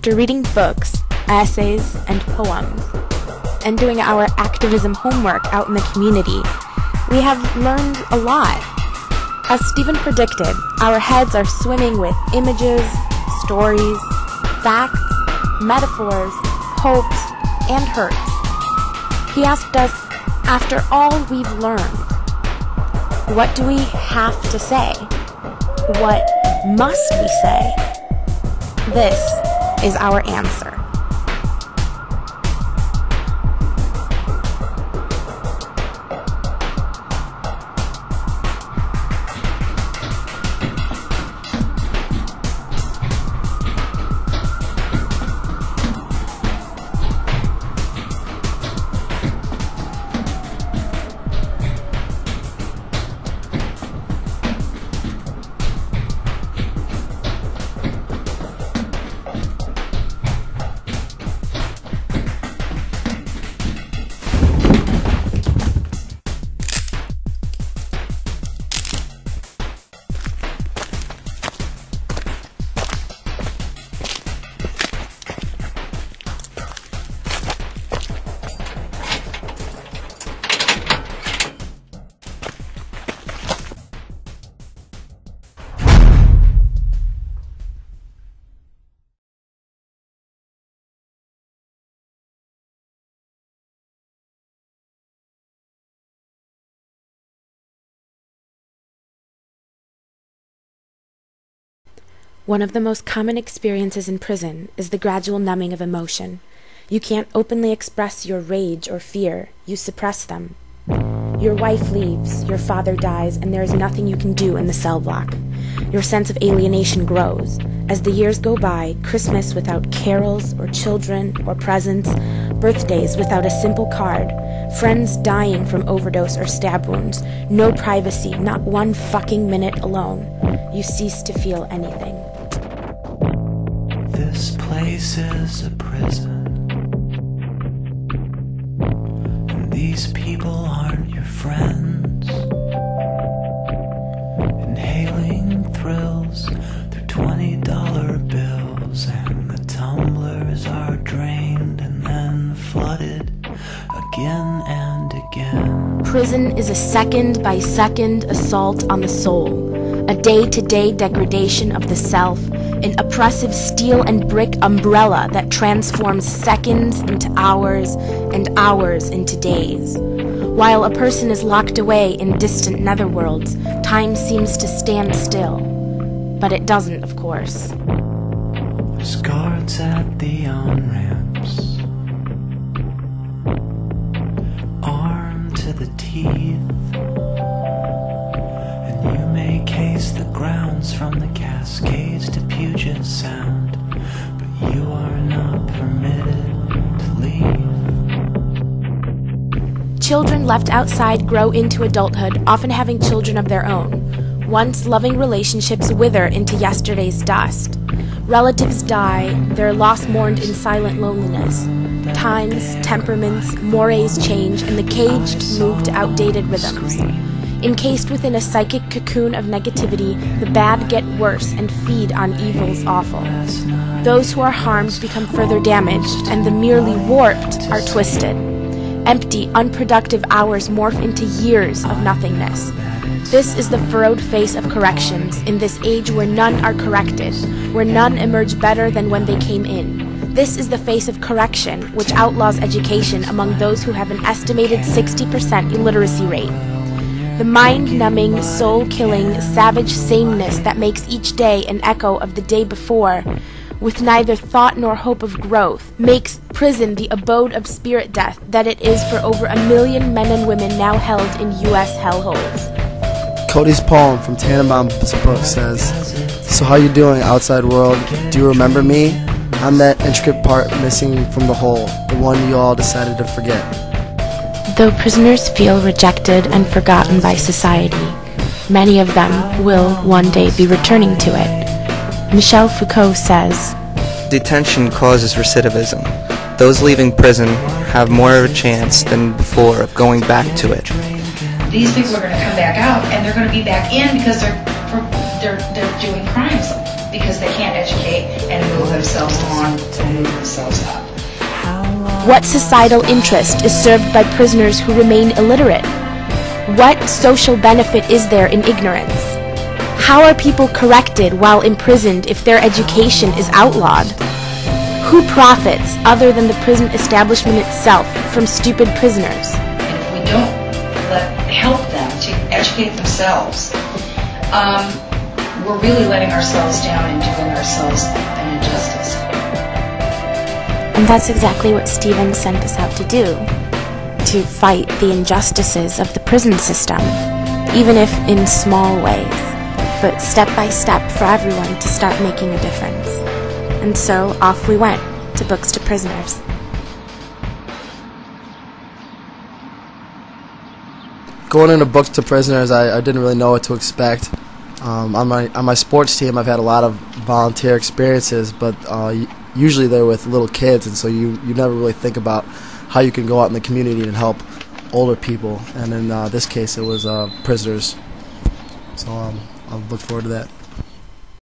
after reading books, essays, and poems, and doing our activism homework out in the community, we have learned a lot. As Stephen predicted, our heads are swimming with images, stories, facts, metaphors, hopes, and hurts. He asked us, after all we've learned, what do we have to say? What must we say? This is our answer. One of the most common experiences in prison is the gradual numbing of emotion. You can't openly express your rage or fear, you suppress them. Your wife leaves, your father dies, and there is nothing you can do in the cell block. Your sense of alienation grows. As the years go by, Christmas without carols or children or presents, birthdays without a simple card, friends dying from overdose or stab wounds, no privacy, not one fucking minute alone. You cease to feel anything. This place is a prison, and these people aren't your friends. Inhaling thrills through $20 bills, and the tumblers are drained and then flooded again and again. Prison is a second-by-second assault on the soul, a day-to-day degradation of the self, an oppressive steel and brick umbrella that transforms seconds into hours and hours into days. While a person is locked away in distant netherworlds, time seems to stand still. But it doesn't, of course. There's guards at the on-ramps, armed to the teeth, and you may case the grounds from the Cascades to Puget Sound, but you are not permitted to leave. Children left outside grow into adulthood, often having children of their own. Once loving relationships wither into yesterday's dust. Relatives die, their loss mourned in silent loneliness. Times, temperaments, mores change, and the caged move to outdated rhythms. Encased within a psychic cocoon of negativity, the bad get worse and feed on evil's awful. Those who are harmed become further damaged, and the merely warped are twisted. Empty, unproductive hours morph into years of nothingness. This is the furrowed face of corrections, in this age where none are corrected, where none emerge better than when they came in. This is the face of correction, which outlaws education among those who have an estimated 60% illiteracy rate. The mind-numbing, soul-killing, savage sameness that makes each day an echo of the day before, with neither thought nor hope of growth, makes prison the abode of spirit death that it is for over 1 million men and women now held in U.S. hellholes. Cody's poem from Tannenbaum's book says, "So how you doing, outside world? Do you remember me? I'm that intricate part missing from the whole, the one you all decided to forget." Though prisoners feel rejected and forgotten by society, many of them will one day be returning to it. Michel Foucault says, "Detention causes recidivism. Those leaving prison have more of a chance than before of going back to it." These people are going to come back out, and they're going to be back in because they're doing crimes. because they can't educate and move themselves on and move themselves up. What societal interest is served by prisoners who remain illiterate? What social benefit is there in ignorance? How are people corrected while imprisoned if their education is outlawed? Who profits, other than the prison establishment itself, from stupid prisoners? And if we don't help them to educate themselves, we're really letting ourselves down and doing ourselves an injustice. And that's exactly what Stephen sent us out to do, to fight the injustices of the prison system, even if in small ways, but step by step for everyone to start making a difference. And so off we went to Books to Prisoners. Going into Books to Prisoners, I didn't really know what to expect. On my sports team, I've had a lot of volunteer experiences, but usually they're with little kids, and so you never really think about how you can go out in the community and help older people. And in this case, it was prisoners. So I look forward to that.